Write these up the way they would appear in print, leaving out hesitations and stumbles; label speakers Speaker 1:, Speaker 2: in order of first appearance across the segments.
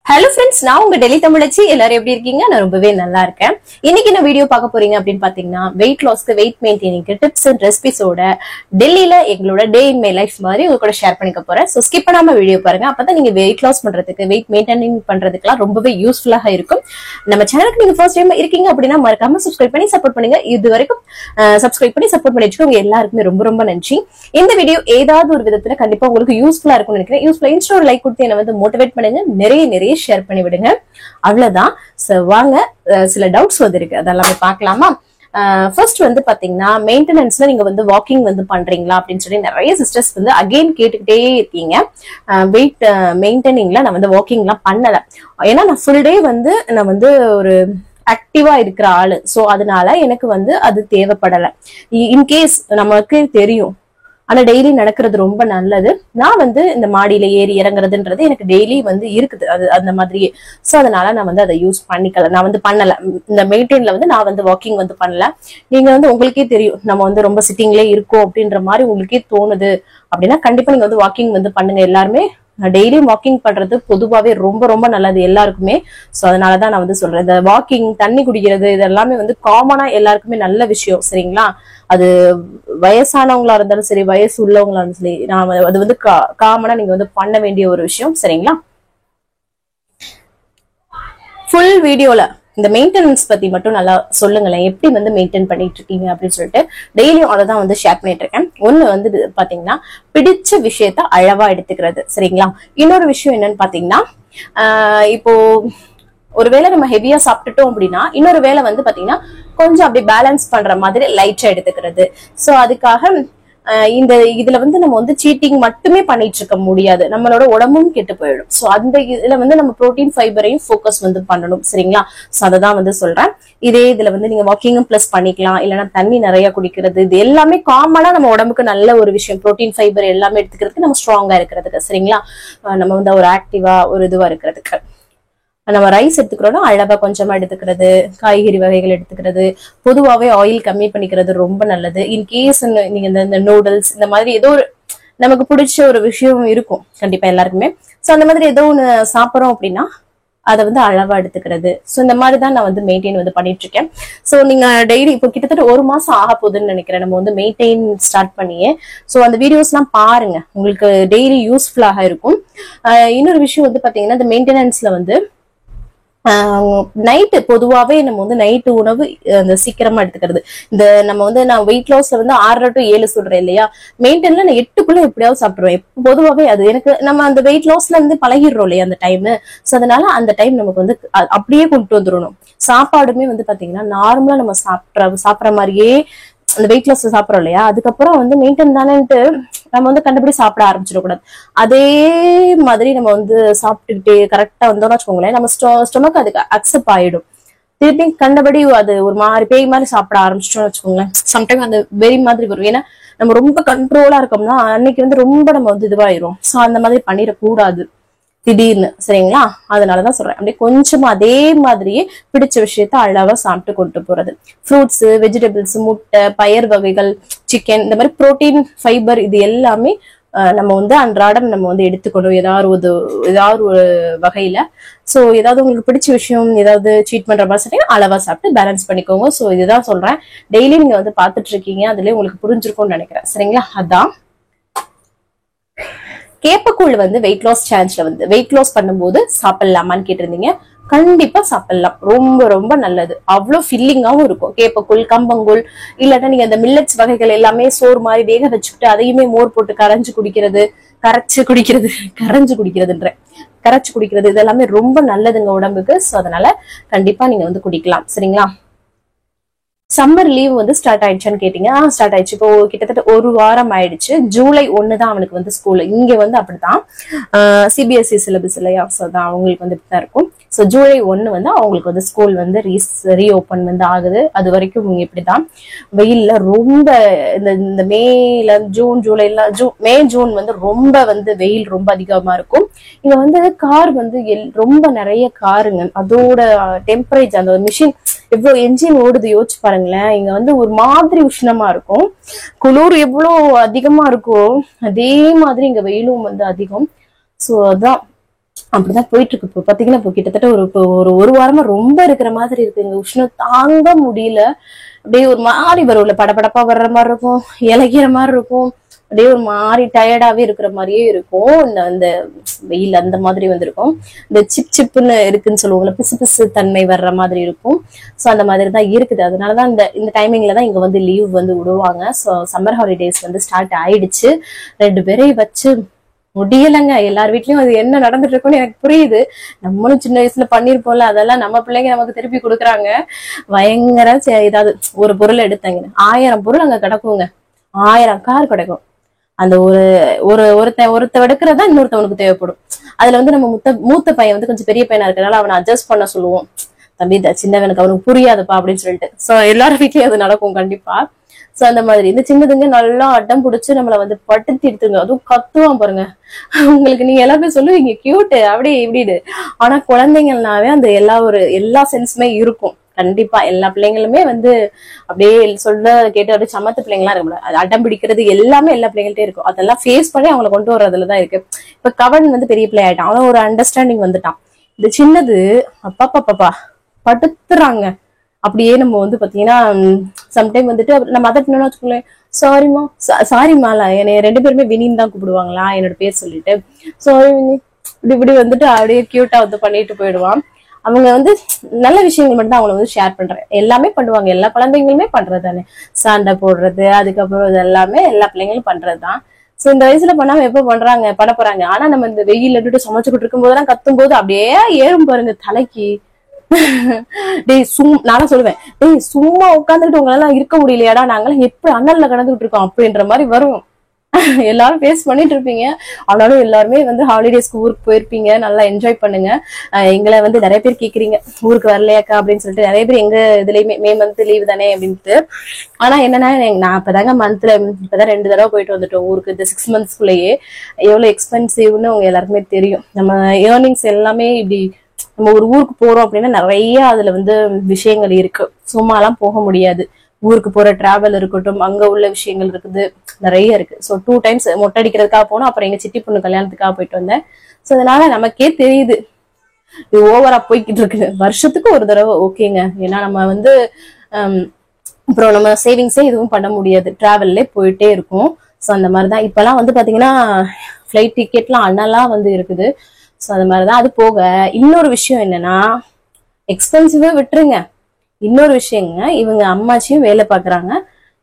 Speaker 1: Hello friends, நான் உங்க டெல்லி தமிழச்சி. எல்லாரும் எப்படி இருக்கீங்க? நான் ரொம்பவே நல்லா இருக்கேன். இன்னைக்கு நான் வீடியோ பார்க்க போறீங்க அப்படின்னு பாத்தீங்கன்னா வெயிட் லாஸ்க்கு வெயிட் மெயின்டைனிங்க்கு டிப்ஸ் அண்ட் ரெசிபிஸோட டெல்லியில எங்களோட டே இன் மை லைஃப் மாதிரி உங்க கூட ஷேர் பண்ணிக்க போறேன். சோ ஸ்கிப் பண்ணாம வீடியோ பாருங்க. அப்பதான் நீங்க வெயிட் லாஸ் பண்றதுக்கு வெயிட் மெயின்டைனிங் பண்றதுக்குலாம் ரொம்பவே யூஸ்ஃபுல்லா இருக்கும். நம்ம சேனலுக்கு நீங்க ஃபர்ஸ்ட் டைம் இருக்கீங்க அப்படின்னா மறக்காம சப்ஸ்கிரைப் பண்ணி சப்போர்ட் பண்ணுங்க. இது வரைக்கும் சப்ஸ்கிரைப் பண்ணி சப்போர்ட் பண்ணி வச்சுக்கோங்க. எல்லாருக்குமே ரொம்ப ரொம்ப நன்றி. இந்த வீடியோ ஏதாவது ஒரு விதத்துல கண்டிப்பா உங்களுக்கு யூஸ்ஃபுல்லா இருக்கும்னு நினைக்கிறேன். யூஸ்ஃபுல்லா இன்ஸ்டா ஒரு லைக் கொடுத்து என்ன வந்து மோட்டிவேட் பண்ணுங்க. நிறைய ஷேர் பண்ணி விடுங்க. அவ்வளவுதான். வாங்க, சில டவுட்ஸ் வந்திருக்கு, அதெல்லாம் பார்க்கலாமா? ஃபர்ஸ்ட் வந்து பாத்தீங்கன்னா மெயின்டெனன்ஸ்ல நீங்க வந்து வாக்கிங் வந்து பண்றீங்களா அப்படின்னு சொல்லி நிறைய சிஸ்டர்ஸ் வந்து அகைன் கேட்டுக்கிட்டே இருக்கீங்க. வெயிட் மெயின்டைனிங்ல நான் வந்து வாக்கிங் எல்லாம் பண்ணல. ஏன்னா நான் ஃபுல் டே வந்து நான் வந்து ஒரு ஆக்டிவா இருக்கிற ஆளு. சோ அதனால எனக்கு வந்து அது தேவைப்படல. இன்கேஸ் நமக்கு தெரியும், ஆனா டெய்லி நடக்கிறது ரொம்ப நல்லது. நான் வந்து இந்த மாடியில ஏறி இறங்குறதுன்றது எனக்கு டெய்லி வந்து இருக்குது, அது அந்த மாதிரியே. சோ அதனால நான் வந்து அதை யூஸ் பண்ணிக்கல, நான் வந்து பண்ணல. இந்த மெயின்டைன்ல வந்து நான் வந்து வாக்கிங் வந்து பண்ணல. நீங்க வந்து உங்களுக்கே தெரியும், நம்ம வந்து ரொம்ப சிட்டிங்லேயே இருக்கோம் அப்படின்ற மாதிரி உங்களுக்கே தோணுது அப்படின்னா கண்டிப்பா நீங்க வந்து வாக்கிங் வந்து பண்ணுங்க. எல்லாருமே டெய்லியும் வாக்கிங் பண்றது பொதுவாவே ரொம்ப ரொம்ப நல்லது எல்லாருக்குமே. சோ அதனாலதான் நான் வந்து சொல்றேன், இந்த வாக்கிங், தண்ணி குடிக்கிறது, இது எல்லாமே வந்து காமனா எல்லாருக்குமே நல்ல விஷயம், சரிங்களா? அது வயசானவங்களா இருந்தாலும் சரி, வயசு உள்ளவங்களா இருந்தாலும் சரி, நான் அது வந்து காமனா நீங்க வந்து பண்ண வேண்டிய ஒரு விஷயம், சரிங்களா? ஃபுல் வீடியோல இந்த மெயின்டெனன்ஸ் பத்தி மட்டும் நல்லா சொல்லுங்களேன், எப்படி வந்து மெயின்டைன் பண்ணிட்டு இருக்கீங்க அப்படின்னு சொல்லிட்டு. டெய்லியும் அதை தான் வந்து ஷேர் பண்ணிட்டு இருக்கேன். ஒண்ணு வந்து பாத்தீங்கன்னா பிடிச்ச விஷயத்த அளவா எடுத்துக்கிறது, சரிங்களா? இன்னொரு விஷயம் என்னன்னு பாத்தீங்கன்னா, இப்போ ஒருவேளை நம்ம ஹெவியா சாப்பிட்டுட்டோம் அப்படின்னா இன்னொரு வேளை வந்து பாத்தீங்கன்னா கொஞ்சம் அப்படி பேலன்ஸ் பண்ற மாதிரி லைட்டா எடுத்துக்கிறது. சோ அதுக்காக இந்த இதுல வந்து நம்ம வந்து சீட்டிங் மட்டுமே பண்ணிட்டு இருக்க முடியாது, நம்மளோட உடம்பும் கெட்டு போயிடும். சோ அந்த இதுல வந்து நம்ம புரோட்டீன் ஃபைபரையும் ஃபோக்கஸ் வந்து பண்ணணும், சரிங்களா? சோ அததான் வந்து சொல்றேன். இதே இதுல வந்து நீங்க வாக்கிங்கும் பிளஸ் பண்ணிக்கலாம், இல்லைன்னா தண்ணி நிறைய குடிக்கிறது, இது எல்லாமே காமனா நம்ம உடம்புக்கு நல்ல ஒரு விஷயம். புரோட்டீன் ஃபைபர் எல்லாமே எடுத்துக்கிறதுக்கு, நம்ம ஸ்ட்ராங்கா இருக்கிறதுக்கு, சரிங்களா? நம்ம வந்து ஒரு ஆக்டிவா ஒரு இதுவா இருக்கிறதுக்கு. நம்ம ரைஸ் எடுத்துக்கிறோம்னா அளவா கொஞ்சமா எடுத்துக்கிறது, காய்கறி வகைகள் எடுத்துக்கிறது, பொதுவாவே ஆயில் கம்மி பண்ணிக்கிறது ரொம்ப நல்லது. இன்கேஸ் நீங்க இந்த நூடுல்ஸ் இந்த மாதிரி ஏதோ ஒரு நமக்கு பிடிச்ச ஒரு விஷயம் இருக்கும் கண்டிப்பா எல்லாருக்குமே. சோ அந்த மாதிரி ஏதோ ஒண்ணு சாப்பிடறோம் அப்படின்னா அதை வந்து அளவா எடுத்துக்கிறது. சோ இந்த மாதிரிதான் நான் வந்து மெயின்டைன் வந்து பண்ணிட்டு இருக்கேன். சோ நீங்க டெய்லி இப்போ கிட்டத்தட்ட ஒரு மாசம் ஆக போகுதுன்னு நினைக்கிறேன் நம்ம வந்து மெயின்டைன் ஸ்டார்ட் பண்ணியே. சோ அந்த வீடியோஸ் எல்லாம் பாருங்க, உங்களுக்கு டெய்லி யூஸ்ஃபுல்லாக இருக்கும். இன்னொரு விஷயம் வந்து பாத்தீங்கன்னா, இந்த மெயின்டெனன்ஸ்ல வந்து நைட்டு பொதுவாவே நம்ம வந்து நைட்டு உணவு அந்த சீக்கிரமா எடுத்துக்கிறது. இந்த நம்ம வந்து நான் வெயிட் லாஸ்ல வந்து 6 to 7 சொல்றேன் இல்லையா, மெயின்டைன்ல நான் 8க்குள்ள எப்படியாவது சாப்பிடுவேன் பொதுவாவே. அது எனக்கு நம்ம அந்த வெயிட் லாஸ்ல இருந்து பழகிடுறோம் இல்லையா அந்த டைம். சோ அதனால அந்த டைம் நமக்கு வந்து அப்படியே கொண்டு வந்துடணும். சாப்பாடுமே வந்து பாத்தீங்கன்னா நார்மலா நம்ம சாப்பிடுற மாதிரியே அந்த வெயிட் லாஸ் சாப்பிடறோம் இல்லையா, அதுக்கப்புறம் வந்து மெயின்டைன் தானேன்ட்டு நம்ம வந்து கண்டுபிடி சாப்பிட ஆரம்பிச்சிடக்கூடாது. அதே மாதிரி நம்ம வந்து சாப்பிட்டுக்கிட்டே கரெக்டா வந்தோம்னு வச்சுக்கோங்களேன், நம்ம ஸ்டொமக் அதுக்கு அக்செப்ட் ஆயிடும். திருப்பி கண்டபடி அது ஒரு மாதிரி பேய் மாதிரி சாப்பிட ஆரம்பிச்சிட்டோம்னு வச்சுக்கோங்களேன், சம்டைம் அந்த வெறி மாதிரி வரும். ஏன்னா நம்ம ரொம்ப கண்ட்ரோலா இருக்கோம்னா அன்னைக்கு வந்து ரொம்ப நம்ம வந்து இதுவாயிரும். சோ அந்த மாதிரி பண்ணிடக்கூடாது திடீர்னு, சரிங்களா? அதனாலதான் சொல்றேன், அப்படியே கொஞ்சமா அதே மாதிரியே பிடிச்ச விஷயத்த அளவா சாப்பிட்டு கொண்டு போறது. ஃப்ரூட்ஸ், வெஜிடபிள்ஸ், முட்டை, பயர் வகைகள், சிக்கன், இந்த மாதிரி புரோட்டீன் ஃபைபர் இது எல்லாமே நம்ம வந்து அன்றாடம் நம்ம வந்து எடுத்துக்கணும் ஏதாவது ஒரு வகையில. சோ ஏதாவது உங்களுக்கு பிடிச்ச விஷயம் ஏதாவது சீட் பண்ற மாதிரி சொன்னீங்கன்னா அளவா சாப்பிட்டு பேலன்ஸ் பண்ணிக்கோங்க. சோ இதுதான் சொல்றேன், டெய்லி நீங்க வந்து பாத்துட்டு இருக்கீங்க, அதுலயே உங்களுக்கு புரிஞ்சிருக்கும்னு நினைக்கிறேன், சரிங்களா? அதான் கேப்பக்கூழ் வந்து வெயிட் லாஸ் சேலஞ்ச்ல வந்து வெயிட் லாஸ் பண்ணும்போது சாப்பிடலாமான்னு கேட்டிருந்தீங்க. கண்டிப்பா சாப்பிடலாம், ரொம்ப ரொம்ப நல்லது. அவ்வளவு ஃபில்லிங்காவும் இருக்கும் கேப்பக்கூழ், கம்பங்கூழ், இல்லாட்டா நீங்க அந்த மில்லட்ஸ் வகைகள் எல்லாமே சோறு மாதிரி வேக வச்சுக்கிட்டு அதையுமே மோர் போட்டு கரைஞ்சு குடிக்கிறது இதெல்லாமே ரொம்ப நல்லதுங்க உடம்புக்கு. சோ அதனால கண்டிப்பா நீங்க வந்து குடிக்கலாம், சரிங்களா? சம்மர் லீவ் வந்து ஸ்டார்ட் ஆயிடுச்சான்னு கேட்டீங்க. ஸ்டார்ட் ஆயிடுச்சு. இப்போ கிட்டத்தட்ட ஒரு வாரம் ஆயிடுச்சு. ஜூலை 1 தான் அவனுக்கு வந்து ஸ்கூல். இங்க வந்து அப்படித்தான், சிபிஎஸ்இ சிலபஸ் இல்லையா, சோ தான் அவங்களுக்கு வந்து இப்படிதான் இருக்கும். சோ ஜூலை 1 வந்து அவங்களுக்கு வந்து ஸ்கூல் வந்து ரீஓபன் வந்து ஆகுது. அது வரைக்கும் இப்படிதான் வெயில்ல ரொம்ப இந்த மேல ஜூலை மே ஜூன் வந்து ரொம்ப வந்து வெயில் ரொம்ப அதிகமா இருக்கும். இங்க வந்து கார் வந்து ரொம்ப நிறைய காருங்க, அதோட டெம்பரேச்சர் அந்த மிஷின் எவ்வளவு என்ஜின் ஓடுது யோசிச்சு பாருங்களேன். இங்க வந்து ஒரு மாதிரி உஷ்ணமா இருக்கும், குளிர் எவ்வளவு அதிகமா இருக்கும் அதே மாதிரி இங்க வெயிலும் வந்து அதிகம். சோ அதான் அப்படிதான் போயிட்டு இருக்கு. இப்போ பாத்தீங்கன்னா இப்போ கிட்டத்தட்ட ஒரு வாரமா ரொம்ப இருக்கிற மாதிரி இருக்குங்க. உஷ்ணம் தாங்க முடியல. அப்படியே ஒரு மாதிரி வரும்ல, படபடப்பா வர்ற மாதிரி இருக்கும், இலகிற மாதிரி இருக்கும், அப்படியே ஒரு மாதிரி டயர்டாவே இருக்கிற மாதிரியே இருக்கும். இந்த வெயில் அந்த மாதிரி வந்திருக்கும். இந்த சிப் சிப்புன்னு இருக்குன்னு சொல்லுவாங்கல்ல, பிசு பிசு தன்மை வர்ற மாதிரி இருக்கும். ஸோ அந்த மாதிரி தான் இருக்குது. அதனாலதான் இந்த டைமிங்ல தான் இங்க வந்து லீவ் வந்து விடுவாங்க. ஸோ சம்மர் ஹாலிடேஸ் வந்து ஸ்டார்ட் ஆயிடுச்சு. 2 பேரையும் வச்சு முடியலைங்க. எல்லார் வீட்லயும் அது என்ன நடந்துட்டு இருக்குன்னு எனக்கு புரியுது. நம்மளும் சின்ன வயசுல பண்ணிருப்போம்ல, அதெல்லாம் நம்ம பிள்ளைங்க நமக்கு திருப்பி கொடுக்குறாங்க. பயங்கர ஏதாவது ஒரு பொருள் எடுத்தாங்க, 1000 பொருள் அங்க கிடக்குங்க, 1000 கார் கிடைக்கும். அந்த ஒருத்த எடுக்கிறதா இன்னொருத்தவனுக்கு தேவைப்படும். அதுல வந்து நம்ம மூத்த பையன் வந்து கொஞ்சம் பெரிய பையனா இருக்கிறனால அவனை அட்ஜஸ்ட் பண்ண சொல்லுவோம். தம்பி சின்னவனுக்கு அவனுக்கு புரியாதுப்பா அப்படின்னு சொல்லிட்டு. சோ எல்லாரும் வீட்லயும் அது நடக்கும் கண்டிப்பா. சோ அந்த மாதிரி இந்த சின்னதுங்க நல்லா அட்டம் பிடிச்சு நம்மள வந்து படுத்தி எடுத்துங்க. அதுவும் கத்துவான் பாருங்க. உங்களுக்கு நீங்க எல்லாருமே சொல்லுவீங்க கியூட் அப்படி இப்படின்னு. ஆனா குழந்தைங்கள்னாவே அந்த எல்லா சென்ஸுமே இருக்கும். கண்டிப்பா எல்லா பிள்ளைங்களுமே வந்து அப்படியே சொல்ல கேட்டு அப்படியே சமத்து பிள்ளைங்களா இருக்கும். அது அடம் பிடிக்கிறது எல்லாமே எல்லா பிள்ளைங்கள்ட்டே இருக்கும். அதெல்லாம் ஃபேஸ் பண்ணி அவங்களை கொண்டு வர்றதுலதான் இருக்கு. இப்ப கவன் வந்து பெரிய பிள்ளை ஆயிட்டான், அவன் ஒரு அண்டர்ஸ்டாண்டிங் வந்துட்டான். இந்த சின்னது அப்பா படுத்துறாங்க. அப்படியே நம்ம வந்து பாத்தீங்கன்னா சம்டைம் வந்துட்டு நம்ம அதட்டணும்னு வச்சுக்கோங்களேன், சாரிமா சாரிமாலா, என்னை 2 பேருமே வினின்னு தான் கூப்பிடுவாங்களா என்னோட பேர் சொல்லிட்டு. சாரி வினி இப்படி வந்துட்டு அப்படியே கியூட்டா வந்து பண்ணிட்டு போயிடுவான். அவங்க வந்து நல்ல விஷயங்கள் மட்டும் தான் அவங்களை வந்து ஷேர் பண்றேன். எல்லாமே பண்ணுவாங்க, எல்லா குழந்தைங்களுமே பண்றது தானே. சண்டை போடுறது, அதுக்கப்புறம் இது எல்லாமே எல்லா பிள்ளைங்களும் பண்றதுதான். சோ இந்த வயசுல பண்ணாம எப்ப பண்ண போறாங்க. ஆனா நம்ம இந்த வெயில் எடுத்து சமைச்சுக்கிட்டு இருக்கும் போதெல்லாம் கத்தும் போது அப்படியே ஏறும் பாருங்க தலைக்கு. டேய் நானும் சொல்லுவேன், டேய் சும்மா உட்காந்துட்டு உங்களால இருக்க முடியலையாடா, நாங்களாம் எப்படி அண்ணல்ல கடந்துகிட்டு இருக்கோம் அப்படின்ற மாதிரி வரும். எல்லாரும் ஃபேஸ் பண்ணிட்டு இருப்பீங்க. ஆனாலும் எல்லாருமே வந்து ஹாலிடேஸ்க்கு ஊருக்கு போயிருப்பீங்க, நல்லா என்ஜாய் பண்ணுங்க. எங்களை வந்து நிறைய பேர் கேக்குறீங்க ஊருக்கு வரலையாக்கா அப்படின்னு சொல்லிட்டு. நிறைய பேர் எங்க இதுலயுமே மே மந்த் லீவ் தானே அப்படின்ட்டு. ஆனா என்னன்னா நான் இப்பதான் 2 தடவை போயிட்டு வந்துட்டோம் ஊருக்கு. இந்த 6 monthsக்குள்ளேயே எவ்வளவு எக்ஸ்பென்சிவ்னு உங்க எல்லாருக்குமே தெரியும். நம்ம ஏர்னிங்ஸ் எல்லாமே இப்படி நம்ம ஒரு ஊருக்கு போறோம் அப்படின்னா நிறைய அதுல வந்து விஷயங்கள் இருக்கு. சும்மா எல்லாம் போக முடியாது. ஊருக்கு போற டிராவல் இருக்கட்டும், அங்க உள்ள விஷயங்கள் இருக்குது, நிறைய இருக்கு. ஸோ 2 times மொட்டை அடிக்கிறதுக்காக போனோம், அப்புறம் எங்க சித்தி பொண்ணு கல்யாணத்துக்காக போயிட்டு வந்தேன். ஸோ அதனால நமக்கே தெரியுது இது ஓவரா போய்கிட்டு இருக்கு. வருஷத்துக்கு ஒரு தடவை ஓகேங்க. ஏன்னா நம்ம வந்து அப்புறம் நம்ம சேவிங்ஸே எதுவும் பண்ண முடியாது, டிராவல்லே போயிட்டே இருக்கும். ஸோ அந்த மாதிரிதான் இப்பெல்லாம் வந்து பாத்தீங்கன்னா ஃபிளைட் டிக்கெட்லாம் அண்ணெல்லாம் வந்து இருக்குது. ஸோ அது மாதிரிதான். அது போக இன்னொரு விஷயம் என்னன்னா, எக்ஸ்பென்சிவா விட்டுருங்க. இன்னொரு விஷயங்க, இவங்க அம்மாச்சியும் வேலை பாக்குறாங்க,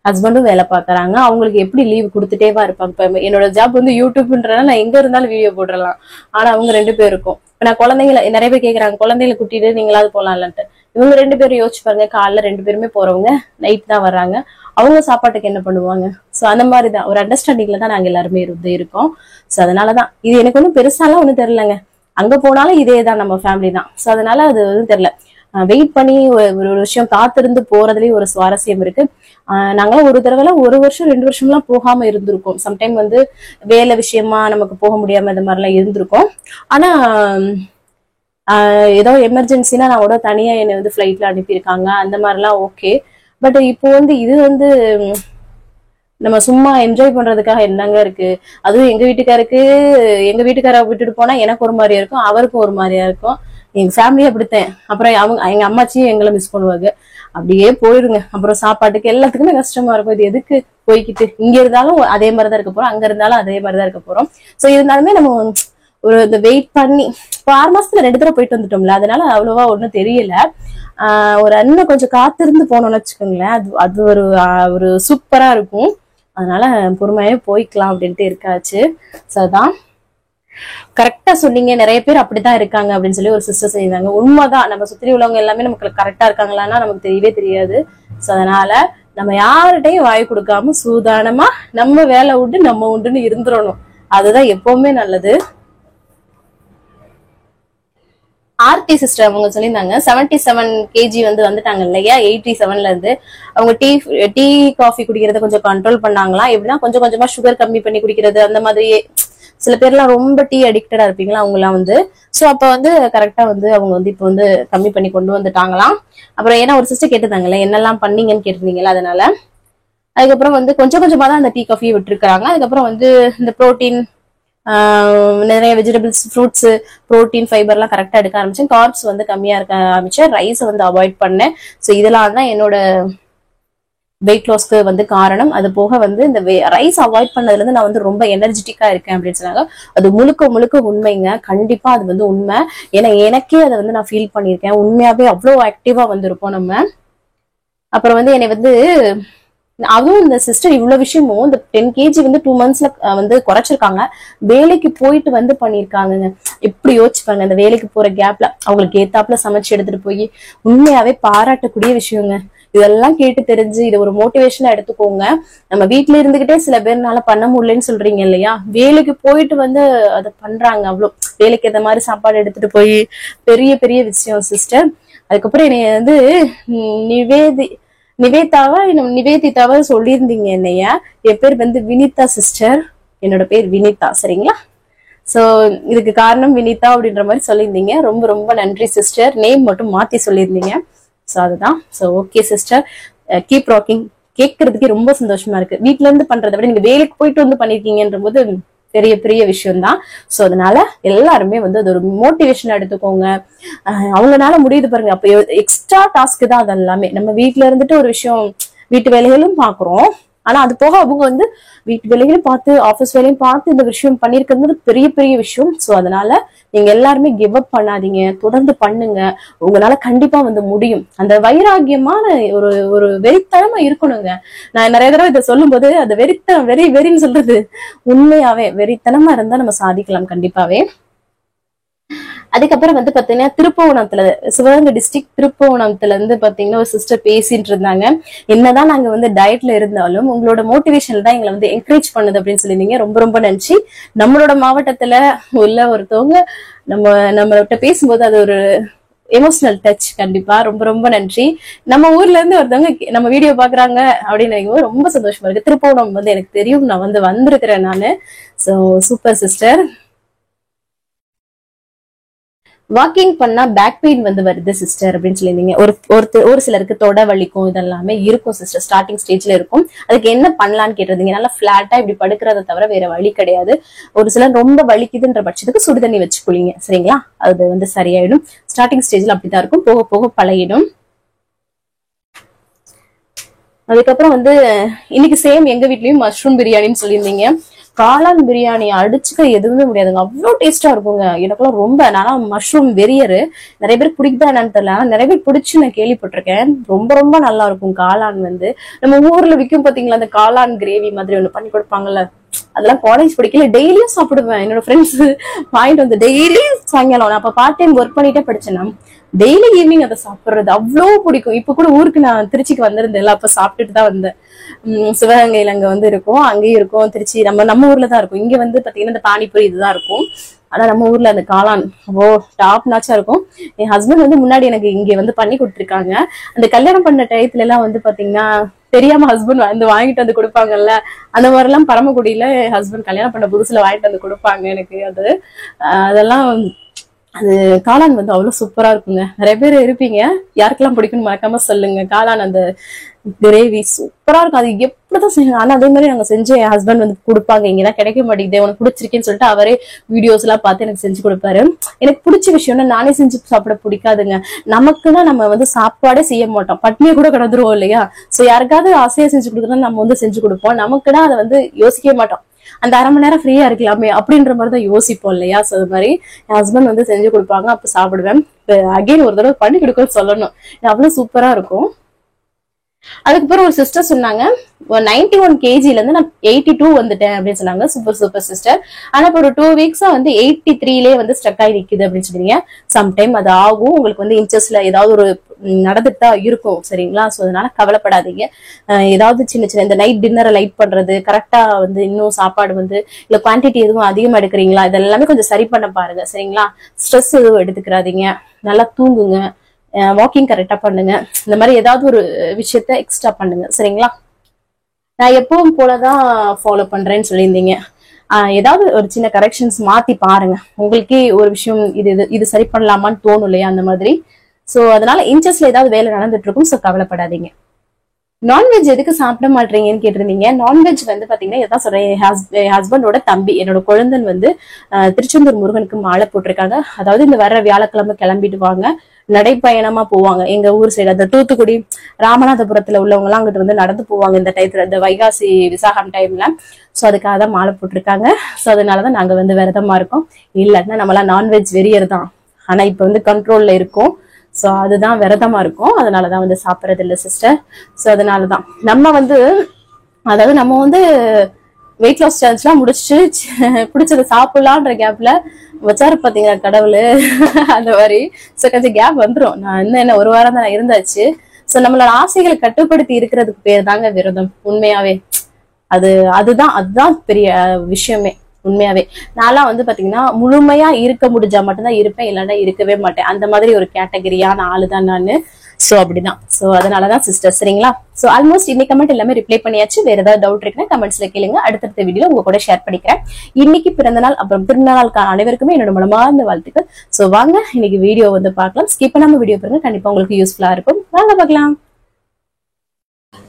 Speaker 1: ஹஸ்பண்டும் வேலை பாக்குறாங்க. அவங்களுக்கு எப்படி லீவ் கொடுத்துட்டேவா இருப்பாங்க. இப்ப என்னோட ஜாப் வந்து யூடியூப்ன்றனால நான் எங்க இருந்தாலும் வீடியோ போடலாம். ஆனா அவங்க 2 பேருக்கும் இப்ப நான் குழந்தைங்களை நிறைய பேர் கேக்குறாங்க, குழந்தைகளை கூட்டிட்டு நீங்களாவது போலாம்லன்ட்டு. இவங்க 2 பேரும் யோசிச்சு பாருங்க, காலைல 2 பேருமே போறவங்க, நைட் தான் வர்றாங்க. அவங்க சாப்பாட்டுக்கு என்ன பண்ணுவாங்க. சோ அந்த மாதிரிதான் ஒரு அண்டர்ஸ்டாண்டிங்ல தான் நாங்க எல்லாருமே இருக்கோம். சோ அதனாலதான் இது எனக்கு ஒன்னும் பெருசாலாம் ஒண்ணும் தெரியலங்க. அங்க போனாலும் இதேதான், நம்ம ஃபேமிலி தான். சோ அதனால அது வந்து தெரியல. வெயிட் பண்ணி ஒரு விஷயம் காத்திருந்து போறதுலயும் ஒரு சுவாரஸ்யம் இருக்கு. நாங்களாம் ஒரு தடவை 1 வருஷம் 2 வருஷம்லாம் போகாம இருந்திருக்கோம். சம்டைம் வந்து வேலை விஷயமா நமக்கு போக முடியாம இந்த மாதிரிலாம் இருந்திருக்கோம். ஆனா ஏதோ எமர்ஜென்சினா நான் கூட தனியா என்னை வந்து ஃபிளைட்ல அனுப்பியிருக்காங்க, அந்த மாதிரிலாம் ஓகே. பட் இப்போ வந்து இது வந்து நம்ம சும்மா என்ஜாய் பண்றதுக்காக என்னங்க இருக்கு. அதுவும் எங்க வீட்டுக்கார விட்டுட்டு போனா எனக்கு ஒரு மாதிரியா இருக்கும், அவருக்கும் ஒரு மாதிரியா இருக்கும். எங்க ஃபேமிலியே அப்படித்தேன். அப்புறம் எங்க அம்மாச்சியும் எங்களை மிஸ் பண்ணுவாங்க. அப்படியே போயிடுங்க. அப்புறம் சாப்பாட்டுக்கு எல்லாத்துக்குமே கஷ்டமா இருக்கும். இது எதுக்கு போய்கிட்டு, இங்க இருந்தாலும் அதே மாதிரிதான் இருக்க போறோம், அங்க இருந்தாலும் அதே மாதிரிதான் இருக்க போறோம். சோ இருந்தாலுமே நம்ம இந்த வெயிட் பண்ணி இப்போ 6 மாசத்துல 2 தடவை போயிட்டு வந்துட்டோம்ல, அதனால அவ்வளவா ஒண்ணும் தெரியல. ஒரு இன்னும் கொஞ்சம் காத்திருந்து போனோம்னு வச்சுக்கோங்களேன், அது ஒரு சூப்பரா இருக்கும். அதனால பொறுமையாவே போய்க்கலாம் அப்படின்ட்டு இருக்காச்சு. சோ அதான் கரெக்டா சொன்னீங்க, நிறைய பேர் அப்படித்தான் இருக்காங்க அப்படின்னு சொல்லி ஒரு சிஸ்டர் செய்வாங்க. உண்மைதான். நம்ம சுத்தி உள்ளவங்க எல்லாமே நமக்கு கரெக்டா இருக்காங்களான்னா நமக்கு தெரியவே தெரியாது. சோ அதனால நம்ம யார்கிட்டையும் வாய் கொடுக்காம சூதானமா நம்ம வேலை உண்டு நம்ம உண்டுன்னு இருந்துடணும். அதுதான் எப்பவுமே நல்லது. ஆர்த்தி சிஸ்டர் அவங்க சொல்லியிருந்தாங்க 77 kg வந்துட்டாங்க இல்லையா, 87ல இருந்து. அவங்க டீ காஃபி குடிக்கிறத கொஞ்சம் கண்ட்ரோல் பண்ணாங்களா. எப்படின்னா கொஞ்சம் கொஞ்சமா சுகர் கம்மி பண்ணி குடிக்கிறது, அந்த மாதிரியே. சில பேர்லாம் ரொம்ப டீ அடிக்டடா இருப்பீங்களா, அவங்க எல்லாம் வந்து சோ அப்ப வந்து கரெக்டா வந்து அவங்க வந்து இப்ப வந்து கம்மி பண்ணி கொண்டு வந்துட்டாங்களாம். அப்புறம் ஏன்னா ஒரு சிஸ்டர் கேட்டிருந்தாங்கல்ல என்னெல்லாம் பண்ணீங்கன்னு கேட்டிருந்தீங்களா, அதனால அதுக்கப்புறம் வந்து கொஞ்சம் கொஞ்சமா தான் அந்த டீ காஃபியை விட்டுருக்காங்க. அதுக்கப்புறம் வந்து இந்த புரோட்டீன் நிறைய வெஜிடபிள்ஸ், ஃப்ரூட்ஸ், புரோட்டீன், ஃபைபர் எல்லாம் கரெக்டா எடுக்க ஆரம்பிச்சேன். கார்ப்ஸ் வந்து கம்மியா இருக்க ஆரம்பிச்சேன். ரைஸ் வந்து அவாய்ட் பண்ணேன். ஸோ இதெல்லாம் தான் என்னோட வெயிட் லாஸ்க்கு வந்து காரணம். அது போக வந்து இந்த ரைஸ் அவாய்ட் பண்ணதுல இருந்து நான் வந்து ரொம்ப எனர்ஜெட்டிக்கா இருக்கேன் அப்படின்னு சொன்னாங்க. அது முழுக்க முழுக்க உண்மைங்க. கண்டிப்பா அது வந்து உண்மை. ஏன்னா எனக்கே அதை வந்து நான் ஃபீல் பண்ணியிருக்கேன். உண்மையாவே அவ்வளவு ஆக்டிவா வந்து இருப்போம் நம்ம. அப்புறம் வந்து என்னை வந்து அதுவும் இந்த சிஸ்டர் இவ்வளவு விஷயமும் இந்த 10 kg வந்து 2 monthsல வந்து குறைச்சிருக்காங்க. வேலைக்கு போயிட்டு வந்து பண்ணிருக்காங்க. எப்படி யோசிச்சுப்பாங்க, அந்த வேலைக்கு போற கேப்ல அவங்களுக்கு ஏத்தாப்புல சமைச்சு எடுத்துட்டு போய் உண்மையாவே பாராட்டக்கூடிய விஷயங்க. இதெல்லாம் கேட்டு தெரிஞ்சு இதை ஒரு மோட்டிவேஷனா எடுத்துக்கோங்க. நம்ம வீட்டுல இருந்துகிட்டே சில பேர்னால பண்ண முடியலன்னு சொல்றீங்க இல்லையா, வேலைக்கு போயிட்டு வந்து அதை பண்றாங்க. அவ்வளவு வேலைக்கு ஏத்த மாதிரி சாப்பாடு எடுத்துட்டு போய் பெரிய பெரிய விஷயம் சிஸ்டர். அதுக்கப்புறம் என்னைய வந்து நிவேதிதாவா சொல்லியிருந்தீங்க என்னைய. என் பேர் வந்து வினிதா சிஸ்டர். என்னோட பேர் வினிதா, சரிங்களா? சோ இதுக்கு காரணம் வினிதா அப்படின்ற மாதிரி சொல்லியிருந்தீங்க. ரொம்ப ரொம்ப நன்றி சிஸ்டர். நேம் மட்டும் மாத்தி சொல்லியிருந்தீங்க. சோ அதுதான். So okay sister, keep rocking. கேட்கறதுக்கே ரொம்ப சந்தோஷமா இருக்கு. வீட்டுல இருந்து பண்றதை விட நீங்க வேலைக்கு போயிட்டு வந்து பண்ணிருக்கீங்கன்ற போது பெரிய பெரிய விஷயம் தான். சோ அதனால எல்லாருமே வந்து அது ஒரு மோட்டிவேஷனா எடுத்துக்கோங்க. அவங்களால முடியுது பாருங்க. அப்ப எக்ஸ்ட்ரா டாஸ்க் தான் அது எல்லாமே. நம்ம வீட்டுல இருந்துட்டு ஒரு விஷயம், வீட்டு வேலைகளும் பாக்குறோம். ஆனா அது போக அவங்க வந்து வீட்டு வேலைகளையும் பார்த்து ஆபீஸ் வேலையும் பார்த்து இந்த விஷயம் பண்ணிருக்கிறது பெரிய பெரிய விஷயம். சோ அதனால நீங்க எல்லாருமே கிவ் அப் பண்ணாதீங்க, தொடர்ந்து பண்ணுங்க. உங்களால கண்டிப்பா வந்து முடியும். அந்த வைராகியமான ஒரு ஒரு வெறித்தனமா இருக்கணுங்க. நான் நிறைய தடவை இதை சொல்லும் போது அந்த வெறின்னு சொல்றது உண்மையாவே வெறித்தனமா இருந்தா நம்ம சாதிக்கலாம் கண்டிப்பாவே. அதுக்கப்புறம் வந்து பாத்தீங்கன்னா திருப்புவனத்துல, சிவகங்கை டிஸ்ட்ரிக்ட் திருப்புவனத்துல இருந்து பாத்தீங்கன்னா ஒரு சிஸ்டர் பேசிட்டு இருந்தாங்க. என்னதான் நாங்க வந்து டயட்ல இருந்தாலும் உங்களோட மோட்டிவேஷன் தான் எங்களை வந்து என்கரேஜ் பண்ணுது அப்படின்னு சொல்லியிருந்தீங்க. ரொம்ப ரொம்ப நன்றி. நம்மளோட மாவட்டத்துல உள்ள ஒருத்தவங்க நம்மகிட்ட பேசும்போது அது ஒரு எமோஷனல் டச். கண்டிப்பா ரொம்ப ரொம்ப நன்றி. நம்ம ஊர்ல இருந்து ஒருத்தவங்க நம்ம வீடியோ பாக்குறாங்க அப்படின்னு நினைக்கும் ரொம்ப சந்தோஷமா இருக்கு. திருப்புவனம் வந்து எனக்கு தெரியும், நான் வந்து வந்திருக்கிறேன் நானு. So super sister. வாக்கிங் பண்ணா பேக் பெயின் வந்து வருது சிஸ்டர் அப்படின்னு சொல்லியிருந்தீங்க. ஒரு சிலருக்கு தொட வலிக்கும், இதெல்லாமே இருக்கும் சிஸ்டர். ஸ்டார்டிங் ஸ்டேஜ்ல இருக்கும். அதுக்கு என்ன பண்ணலான்னு கேட்டிருந்தீங்க. நல்லா பிளாட்டா இப்படி படுக்கிறத தவிர வேற வழி கிடையாது. ஒரு சிலர் ரொம்ப வலிக்குதுன்ற பட்சத்துக்கு சுடுதண்ணி வச்சு குளிங்க, சரிங்களா? அது வந்து சரியாயிடும். ஸ்டார்டிங் ஸ்டேஜ்ல அப்படித்தான் இருக்கும், போக போக பழகிடும். அதுக்கப்புறம் வந்து இன்னைக்கு சேம் எங்க வீட்லயும் மஷ்ரூம் பிரியாணின்னு சொல்லியிருந்தீங்க. காளான் பிரியாணி அடிச்சுக்க எதுவுமே முடியாதுங்க. அவ்வளவு டேஸ்டா இருக்குங்க. எனக்குலாம் ரொம்ப, நானா மஷ்ரூம் வெறியரு. நிறைய பேர் பிடிக்குதா என்னன்னு தெரியல, ஆனா நிறைய பேர் பிடிச்சு நான் கேள்விப்பட்டிருக்கேன். ரொம்ப ரொம்ப நல்லா இருக்கும் காளான் வந்து. நம்ம ஊர்ல விற்கும் பாத்தீங்களா அந்த காளான் கிரேவி மாதிரி ஒண்ணு பண்ணி கொடுப்பாங்கல்ல, அதெல்லாம் காலேஜ் படிக்கல டெய்லியும் சாப்பிடுவேன். என்னோட ஃப்ரெண்ட்ஸ் வாங்கிட்டு வந்து டெய்லியும் சாயங்காலம், நான் அப்ப பார்ட் டைம் ஒர்க் பண்ணிட்டே படிச்சேன்னா டெய்லி ஈவினிங் அதை சாப்பிடுறது அவ்வளவு பிடிக்கும். இப்ப கூட ஊருக்கு நான் திருச்சிக்கு வந்திருந்தேன், அப்ப சாப்பிட்டுட்டு தான் வந்தேன். சிவகங்கையில அங்க வந்து இருக்கும், அங்கேயும் இருக்கும். திருச்சி நம்ம ஊர்ல தான் இருக்கும். இங்க வந்து பாத்தீங்கன்னா இந்த பானிபூரி இதுதான் இருக்கும். ஆனா நம்ம ஊர்ல அந்த காளான் டாப் நாச்சா இருக்கும். என் ஹஸ்பண்ட் வந்து முன்னாடி எனக்கு இங்க வந்து பண்ணி கொடுத்துருக்காங்க. அந்த கல்யாணம் பண்ண டயத்துல எல்லாம் வந்து பாத்தீங்கன்னா தெரியாம ஹஸ்பண்ட் வந்து வாங்கிட்டு வந்து கொடுப்பாங்கல்ல, அந்த மாதிரி எல்லாம் பரமக்குடியில ஹஸ்பண்ட் கல்யாணம் பண்ண புதுசுல வாங்கிட்டு வந்து கொடுப்பாங்க எனக்கு. அதெல்லாம் அது காளான் வந்து அவ்வளவு சூப்பரா இருக்குங்க. நிறைய பேர் இருப்பீங்க, யாருக்கெல்லாம் பிடிக்கும்னு மறக்காம சொல்லுங்க. காளான் அந்த கிரேவி சூப்பரா இருக்கும். அது எப்படிதான் செய்யணும். ஆனா அதே மாதிரி நாங்க செஞ்சு என் ஹஸ்பண்ட் வந்து கொடுப்பாங்க. இங்கதான் கிடைக்க மாட்டேங்குது, உனக்கு பிடிச்சிருக்கேன்னு சொல்லிட்டு அவரே வீடியோஸ் எல்லாம் பார்த்து எனக்கு செஞ்சு கொடுப்பாரு. எனக்கு பிடிச்ச விஷயம்னா நானே செஞ்சு சாப்பிட பிடிக்காதுங்க. நமக்குன்னா நம்ம வந்து சாப்பாடே செய்ய மாட்டோம், பட்னியை கூட கடந்துருவோம் இல்லையா? சோ யாருக்காவது ஆசையா செஞ்சு கொடுக்கணும் நம்ம வந்து செஞ்சு கொடுப்போம். நமக்குன்னா அதை வந்து யோசிக்கவே மாட்டோம். அந்த அரை மணி நேரம் ஃப்ரீயா இருக்கலாமே அப்படின்ற மாதிரிதான் யோசிப்போம் இல்லையா? சோ அது மாதிரி என் ஹஸ்பண்ட் வந்து செஞ்சு கொடுப்பாங்க, அப்ப சாப்பிடுவேன். அகைன் ஒரு தடவை பண்ணி கொடுக்கணும்னு சொல்லணும், அவ்வளவு சூப்பரா இருக்கும். அதுக்கப்புறம் ஒரு சிஸ்டர் சொன்னாங்க 91 kg இருந்து நான் 82 வந்துட்டேன் அப்படின்னு சொன்னாங்க. Super super sister. ஆனா இப்போ ஒரு 2 வீக்ஸா வந்து 83லே வந்து ஸ்டக் ஆகி நிக்குது அப்படின்னு சொல்றீங்க. சம்டைம் அது ஆகும், உங்களுக்கு வந்து இன்ச்சஸ்ல ஏதாவது ஒரு நடந்துட்டு தான் இருக்கும், சரிங்களா? சோ அதனால கவலைப்படாதீங்க. ஏதாவது சின்ன சின்ன இந்த நைட் டின்னரை லைட் பண்றது, கரெக்டா வந்து இன்னும் சாப்பாடு வந்து இல்ல குவான்டிட்டி எதுவும் அதிகமா எடுக்கிறீங்களா, இதெல்லாமே கொஞ்சம் சரி பண்ண பாருங்க, சரிங்களா? ஸ்ட்ரெஸ் எதுவும் எடுத்துக்கிறாதீங்க, நல்லா தூங்குங்க, வாக்கிங் கரெக்டா பண்ணுங்க. இந்த மாதிரி ஏதாவது ஒரு விஷயத்த எக்ஸ்ட்ரா பண்ணுங்க, சரிங்களா? நான் எப்பவும் போலதான் ஃபாலோ பண்றேன்னு சொல்லியிருந்தீங்க. ஏதாவது ஒரு சின்ன கரெக்ஷன்ஸ் மாத்தி பாருங்க. உங்களுக்கே ஒரு விஷயம் இது சரி பண்ணலாமான்னு தோணும் இல்லையா, அந்த மாதிரி. சோ அதனால இன்ச்சஸ்ல ஏதாவது வேலை நடந்துட்டு இருக்கும். சோ கவலைப்படாதீங்க. நான்வெஜ் எதுக்கு சாப்பிட மாட்டீங்கன்னு கேட்டிருந்தீங்க. நான்வெஜ் வந்து பாத்தீங்கன்னா எதான் சொல்றேன், என் ஹஸ்பண்டோட தம்பி, என்னோட குழந்தன் வந்து திருச்செந்தூர் முருகனுக்கு மாலை போட்டிருக்காங்க. அதாவது இந்த வர்ற வியாழக்கிழமை கிளம்பிடுவாங்க, நடைப்பயணமா போவாங்க. எங்க ஊர் சைடு அந்த தூத்துக்குடி ராமநாதபுரத்துல உள்ளவங்க எல்லாம் அங்கிட்டு வந்து நடந்து போவாங்க இந்த டயத்துல, இந்த வைகாசி விசாகம் டைம்ல. சோ அதுக்காக தான் மாலை போட்டிருக்காங்க. சோ அதனாலதான் நாங்க வந்து விரதமா இருக்கோம். இல்லன்னா நம்மளாம் நான்வெஜ் வெறியர் தான், ஆனா இப்ப வந்து கண்ட்ரோல்ல இருக்கும். சோ அதுதான் விரதமா இருக்கும், அதனாலதான் வந்து சாப்பிடறது இல்ல சிஸ்டர். சோ அதனாலதான் நம்ம வந்து, அதாவது நம்ம வந்து வெயிட் லாஸ் சேலஞ்ச் எல்லாம் முடிச்சுட்டு பிடிச்சதை சாப்பிடலான்ற கேப்ல வச்சாரு பாத்தீங்களா கடவுளு அந்த மாதிரி. சோ கொஞ்சம் கேப் வந்துரும். நான் என்ன ஒரு வாரம் தான் இருந்தாச்சு. சோ நம்மளோட ஆசைகளை கட்டுப்படுத்தி இருக்கிறதுக்கு பேர் தாங்க விரதம் உண்மையாவே. அதுதான் பெரிய விஷயமே உண்மையாவே. நான்லாம் வந்து பாத்தீங்கன்னா முழுமையா இருக்க முடிஞ்சா மட்டும்தான் இருப்பேன், இல்லைன்னா இருக்கவே மாட்டேன். அந்த மாதிரி ஒரு கேட்டகரியான ஆளுதான் நானு. சோ அப்படிதான். சோ அதனாலதான் சிஸ்டர், சரிங்களா? சோ ஆல்மோஸ்ட் இன்னைக்கு கமெண்ட் எல்லாமே ரிப்ளை பண்ணியாச்சு. வேற ஏதாவது டவுட் இருக்குன்னா கமெண்ட்ஸ்ல கேளுங்க, அடுத்தடுத்த வீடியோ உங்க கூட ஷேர் பண்ணிக்கிறேன். இன்னைக்கு பிறந்த நாள் அப்புறம் திருநாளுக்கான அனைவருக்குமே என்னோட மனமார்ந்த வாழ்த்துக்கள். சோ வாங்க இன்னைக்கு வீடியோ வந்து பார்க்கலாம். ஸ்கிப் பண்ணாம வீடியோ பாருங்க, கண்டிப்பா உங்களுக்கு யூஸ்ஃபுல்லா இருக்கும். வாங்க பார்க்கலாம்.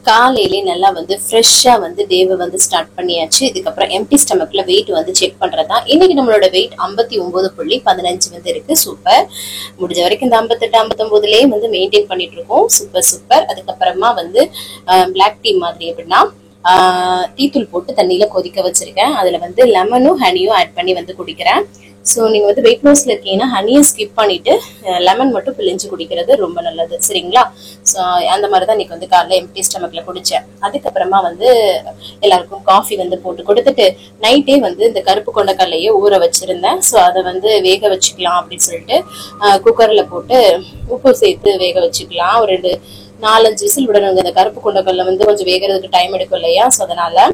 Speaker 1: காலையிலே நல்லா வந்து ஃப்ரெஷ்ஷா வந்து டேவை வந்து ஸ்டார்ட் பண்ணியாச்சு. இதுக்கப்புறம் எம்டி ஸ்டமக்ல வெயிட் வந்து செக் பண்றதா. இன்னைக்கு நம்மளோட வெயிட் 59.15 வந்து இருக்கு. சூப்பர். முடிஞ்ச வரைக்கும் இந்த 58 59லயே வந்து மெயின்டைன் பண்ணிட்டு இருக்கோம். Super super. அதுக்கப்புறமா வந்து பிளாக் டீ மாதிரி எப்படின்னா டீத்தூள் போட்டு தண்ணியில கொதிக்க வச்சிருக்கேன். அதுல வந்து லெமனும் ஹனியும் ஆட் பண்ணி வந்து குடிக்கிறேன். ஸோ நீங்க வந்து வெயிட் லாஸ்ல இருக்கீங்கன்னா ஹனியை ஸ்கிப் பண்ணிட்டு லெமன் மட்டும் பிழிஞ்சு குடிக்கிறது ரொம்ப நல்லது, சரிங்களா? ஸோ அந்த மாதிரி தான் இன்னைக்கு வந்து காலைல எம்டி ஸ்டமக்ல குடிச்சேன். அதுக்கப்புறமா வந்து எல்லாருக்கும் காஃபி வந்து போட்டு கொடுத்துட்டு நைட்டே வந்து இந்த கருப்பு கொண்டக்கல்லையே ஊற வச்சிருந்தேன். ஸோ அதை வந்து வேக வச்சுக்கலாம் அப்படின்னு சொல்லிட்டு குக்கர்ல போட்டு உப்பு சேர்த்து வேக வச்சுக்கலாம். ஒரு 4-5 விசில் விடணுங்க. இந்த கருப்பு கொண்டக்கல்ல வந்து கொஞ்சம் வேகிறதுக்கு டைம் எடுக்கும் இல்லையா? ஸோ அதனால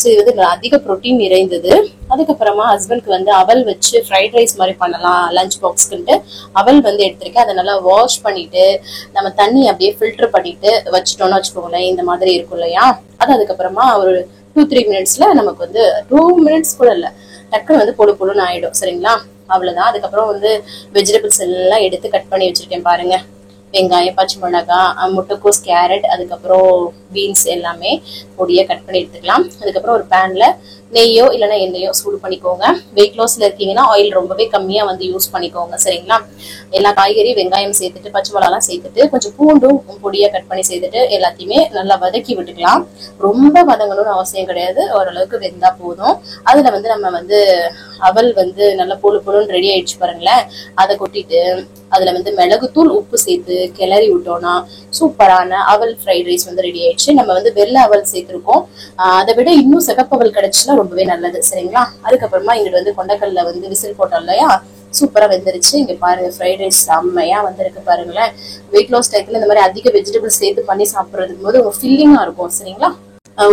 Speaker 1: இது வந்து அதிக புரோட்டீன் நிறைந்தது. அதுக்கப்புறமா ஹஸ்பண்ட்க்கு வந்து அவல் வச்சு ஃப்ரைட் ரைஸ் மாதிரி பண்ணலாம் லஞ்ச் பாக்ஸ்க்குன்ட்டு அவல் வந்து எடுத்திருக்கேன். அதை நல்லா வாஷ் பண்ணிட்டு நம்ம தண்ணி அப்படியே ஃபில்டர் பண்ணிட்டு வச்சுட்டோம்னு வச்சுக்கோங்களேன், இந்த மாதிரி இருக்கும் இல்லையா? அது அதுக்கப்புறமா ஒரு 2-3 மினிட்ஸ்ல நமக்கு வந்து 2 மினிட்ஸ் கூட இல்லை, டக்குன்னு வந்து பொழு பொழுன்னு ஆயிடும், சரிங்களா? அவ்வளவுதான். அதுக்கப்புறம் வந்து வெஜிடபிள்ஸ் எல்லாம் எடுத்து கட் பண்ணி வச்சிருக்கேன் பாருங்க. வெங்காயம், பச்சை மிளகாய், முட்டைக்கோஸ், கேரட், அதுக்கப்புறம் பீன்ஸ் எல்லாமே பொடியா கட் பண்ணி எடுத்துக்கலாம். அதுக்கப்புறம் ஒரு பேன்ல நெய்யோ இல்லைன்னா எண்ணெயோ சூடு பண்ணிக்கோங்க. வெயிட் லாஸ்ல இருக்கீங்கன்னா ஆயில் ரொம்பவே கம்மியா வந்து யூஸ் பண்ணிக்கோங்க, சரிங்களா? எல்லா காய்கறியும் வெங்காயம் சேர்த்துட்டு பச்சை மிளகாலாம் சேர்த்துட்டு கொஞ்சம் பூண்டும் பொடியா கட் பண்ணி சேர்த்துட்டு எல்லாத்தையுமே நல்லா வதக்கி விட்டுக்கலாம். ரொம்ப வதங்கணும்னு அவசியம் கிடையாது, ஓரளவுக்கு வெந்தா போதும். அதுல வந்து நம்ம வந்து அவல் வந்து நல்லா பொழு பொழுன்னு ரெடி ஆயிடுச்சு பாருங்களேன். அதை கொட்டிட்டு அதுல வந்து மிளகுத்தூள் உப்பு சேர்த்து கிளறி விட்டோம்னா சூப்பரான அவல் ஃப்ரைட் ரைஸ் வந்து ரெடி ஆயிடுச்சு. நம்ம வந்து வெள்ளை அவல் சேர்த்திருக்கோம், அதை விட இன்னும் சிகப்பு அவல் கிடைச்சுன்னா ரொம்பவே நல்லது, சரிங்களா? அதுக்கப்புறமா இங்கிட்டு வந்து கொண்டக்கல்ல வந்து விசில் போட்டோம் இல்லையா, சூப்பரா வெந்துருச்சு. இங்க பாருங்க ஃப்ரைட் ரைஸ் செம்மையா வந்திருக்கு பாருங்களேன். வெயிட் லாஸ் டைத்துல இந்த மாதிரி அதிக வெஜிடபிள்ஸ் சேர்த்து பண்ணி சாப்பிடுறதுக்கு போது ஃபில்லிங்கா இருக்கும், சரிங்களா?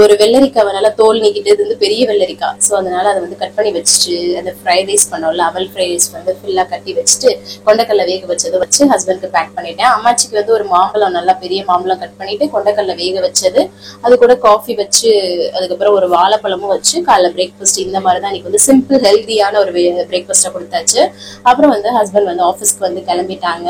Speaker 1: ஒரு வெள்ளரிக்காவை நல்லா தோல் நீக்கிட்டு, இது வந்து பெரிய வெள்ளரிக்காய். ஸோ அதனால அதை வந்து கட் பண்ணி வச்சுட்டு அந்த ஃப்ரைட் ரைஸ் பண்ணோம்ல, அவல் ஃப்ரைட் ரைஸ் வந்து ஃபுல்லா கட்டி வச்சுட்டு கொண்டக்கல்ல வேக வச்சதை வச்சு ஹஸ்பண்ட்க்கு பேக் பண்ணிட்டேன். அம்மாச்சிக்கு வந்து ஒரு மாம்பழம், நல்லா பெரிய மாம்பழம் கட் பண்ணிட்டு கொண்டக்கல்ல வேக வச்சது, அது கூட காஃபி வச்சு அதுக்கப்புறம் ஒரு வாழைப்பழமும் வச்சு காலைல பிரேக்ஃபாஸ்ட் இந்த மாதிரி தான் இன்னைக்கு வந்து சிம்பிள் ஹெல்தியான ஒரு பிரேக்ஃபாஸ்டா கொடுத்தாச்சு. அப்புறம் வந்து ஹஸ்பண்ட் வந்து ஆஃபீஸ்க்கு வந்து கிளம்பிட்டாங்க.